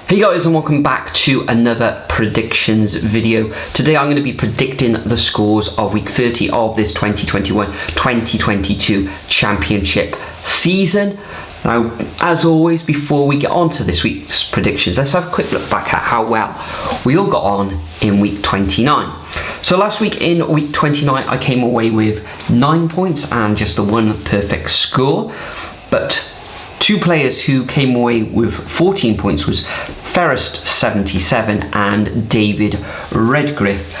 Hey guys, and welcome back to another predictions video. Today I'm going to be predicting the scores of week 30 of this 2021-2022 championship season. Now, as always, before we get on to this week's predictions, let's have a quick look back at how well we all got on in week 29. So last week in week 29 I came away with 9 points and just the one perfect score, but two players who came away with 14 points was Ferrest 77 and David Redgriff.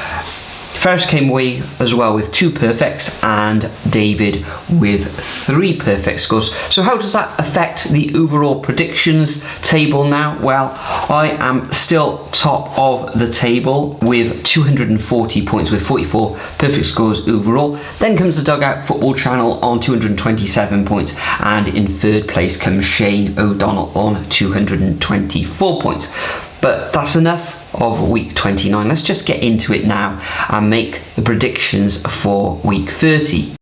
Ferrest came away as well with 2 perfects and David with 3 perfect scores. So how does that affect the overall predictions table now? Well, I am still top of the table with 240 points with 44 perfect scores overall. Then comes the Dugout Football Channel on 227 points, and in third place comes Shane O'Donnell on 224 points. But that's enough of week 29. Let's just get into it now and make the predictions for week 30.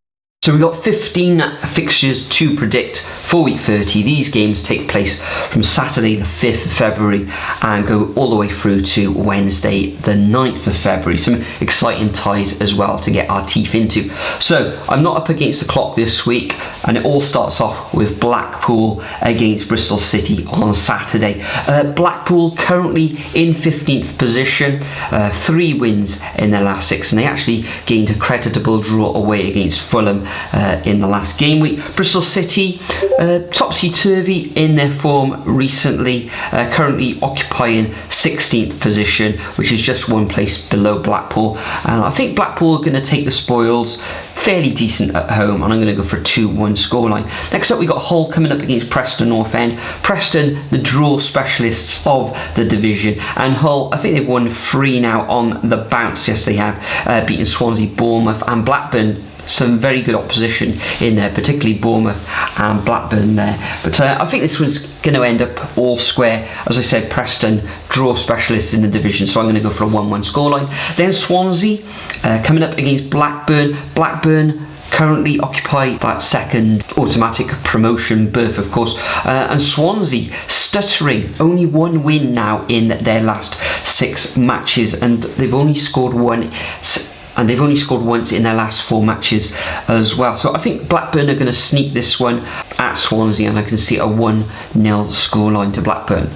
So we've got 15 fixtures to predict for week 30. These games take place from Saturday the 5th of February and go all the way through to Wednesday the 9th of February. Some exciting ties as well to get our teeth into. So I'm not up against the clock this week, and it all starts off with Blackpool against Bristol City on Saturday. Blackpool currently in 15th position, 3 wins in their last 6, and they actually gained a creditable draw away against Fulham in the last game week. Bristol City, topsy-turvy in their form recently, currently occupying 16th position, which is just 1 place below Blackpool. And I think Blackpool are going to take the spoils fairly decent at home, and I'm going to go for a 2-1 scoreline. Next up, we got Hull coming up against Preston North End. Preston, the draw specialists of the division, and Hull, I think they've won 3 now on the bounce. Yes, they have, beaten Swansea, Bournemouth and Blackburn. Some very good opposition in there, particularly Bournemouth and Blackburn there. But I think this one's going to end up all square. As I said, Preston, draw specialists in the division, so I'm going to go for a 1-1 scoreline. Then Swansea coming up against Blackburn. Blackburn currently occupy that second automatic promotion berth, of course, and Swansea stuttering, only 1 win now in their last 6 matches, and they've only scored once in their last 4 matches as well. So I think Blackburn are going to sneak this one at Swansea, and I can see a 1-0 scoreline to Blackburn.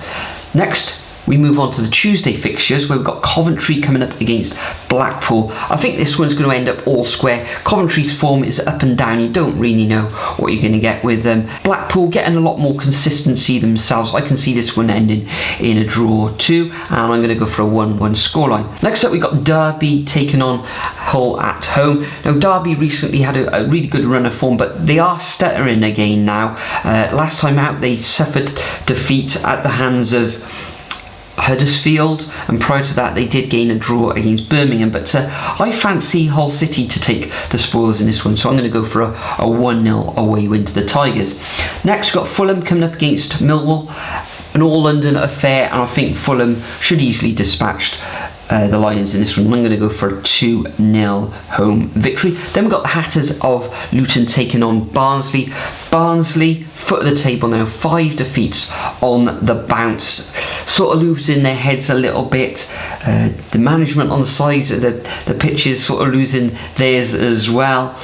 Next, we move on to the Tuesday fixtures, where we've got Coventry coming up against Blackpool. I think this one's going to end up all square. Coventry's form is up and down. You don't really know what you're going to get with them. Blackpool getting a lot more consistency themselves. I can see this one ending in a draw too, and I'm going to go for a 1-1 scoreline. Next up, we got Derby taking on Hull at home. Now, Derby recently had a really good run of form, but they are stuttering again now. Last time out, they suffered defeat at the hands of Huddersfield, and prior to that they did gain a draw against Birmingham, but I fancy Hull City to take the spoils in this one, so I'm going to go for a 1-0 away win to the Tigers. Next, we've got Fulham coming up against Millwall, an all-London affair, and I think Fulham should easily dispatch the Lions in this one. I'm going to go for a 2-0 home victory. Then we've got the Hatters of Luton taking on Barnsley. Barnsley, foot of the table now, 5 defeats on the bounce. Sort of losing their heads a little bit. The management on the sides of the pitches sort of losing theirs as well.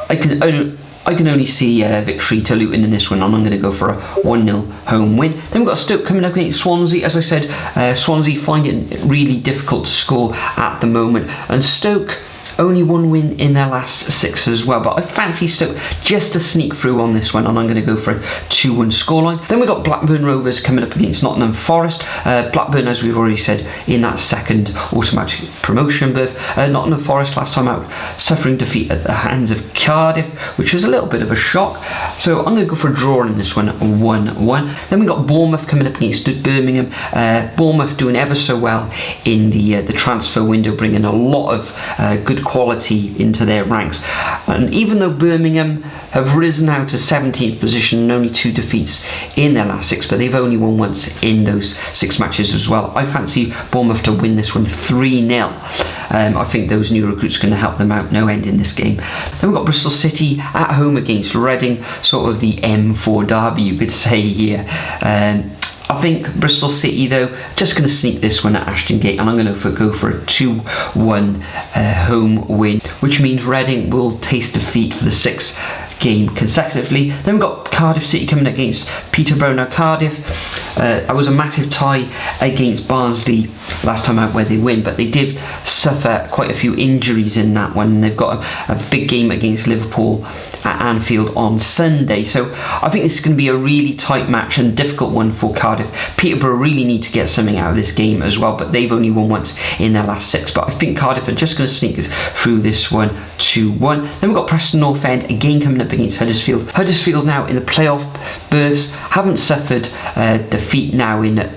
I can only see a victory to Luton in this one, and I'm going to go for a 1-0 home win. Then we've got Stoke coming up against Swansea. As I said, Swansea finding it really difficult to score at the moment, and Stoke only 1 win in their last 6 as well, but I fancy Stoke just to sneak through on this one, and I'm going to go for a 2-1 scoreline. Then we've got Blackburn Rovers coming up against Nottingham Forest. Blackburn, as we've already said, in that second automatic promotion berth. Nottingham Forest last time out suffering defeat at the hands of Cardiff, which was a little bit of a shock, so I'm going to go for a draw in this one, 1-1. Then we've got Bournemouth coming up against Birmingham. Bournemouth doing ever so well in the transfer window, bringing a lot of good quality into their ranks, and even though Birmingham have risen now to 17th position and only 2 defeats in their last 6, but they've only won once in those 6 matches as well. I fancy Bournemouth to win this one 3-0. I think those new recruits are going to help them out no end in this game. Then we've got Bristol City at home against Reading, sort of the M4 derby you could say here. I think Bristol City, though, just going to sneak this one at Ashton Gate, and I'm going to go for a 2-1 home win, which means Reading will taste defeat for the 6th game consecutively. Then we've got Cardiff City coming against Peterborough. Now Cardiff, I was a massive tie against Barnsley last time out where they win, but they did suffer quite a few injuries in that one, and they've got a big game against Liverpool at Anfield on Sunday. So I think this is going to be a really tight match and difficult one for Cardiff. Peterborough really need to get something out of this game as well, but they've only won once in their last 6. But I think Cardiff are just going to sneak through this one 2-1. Then we've got Preston North End again coming up against Huddersfield. Huddersfield now in the playoff berths, haven't suffered defeat now in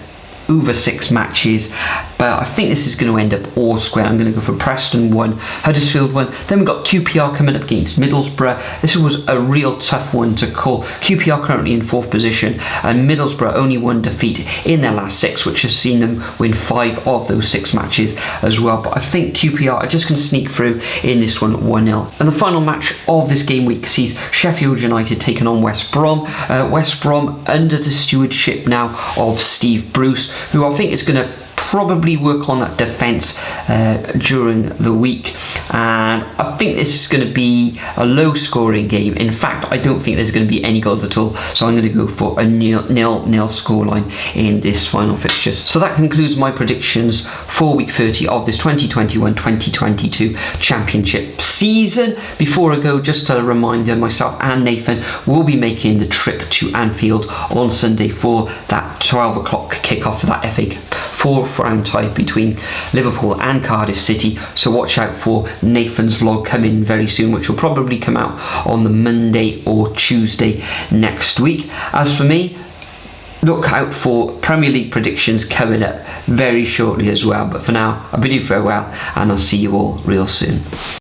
over 6 matches, but I think this is going to end up all square. I'm going to go for Preston 1, Huddersfield 1. Then we've got QPR coming up against Middlesbrough. This was a real tough one to call. QPR currently in 4th position, and Middlesbrough only 1 defeat in their last 6, which has seen them win 5 of those 6 matches as well. But I think QPR are just going to sneak through in this one 1-0. And the final match of this game week sees Sheffield United taking on West Brom. West Brom under the stewardship now of Steve Bruce, who I think is going to probably work on that defence during the week, and I think this is going to be a low scoring game. In fact, I don't think there's going to be any goals at all, so I'm going to go for a nil-nil scoreline in this final fixtures. So that concludes my predictions for week 30 of this 2021-2022 Championship season. Before I go, just a reminder, myself and Nathan will be making the trip to Anfield on Sunday for that 12 o'clock kickoff for that FA 4th round tie between Liverpool and Cardiff City, so watch out for Nathan's vlog coming very soon, which will probably come out on the Monday or Tuesday next week. As for me, look out for Premier League predictions coming up very shortly as well, but for now I bid you farewell and I'll see you all real soon.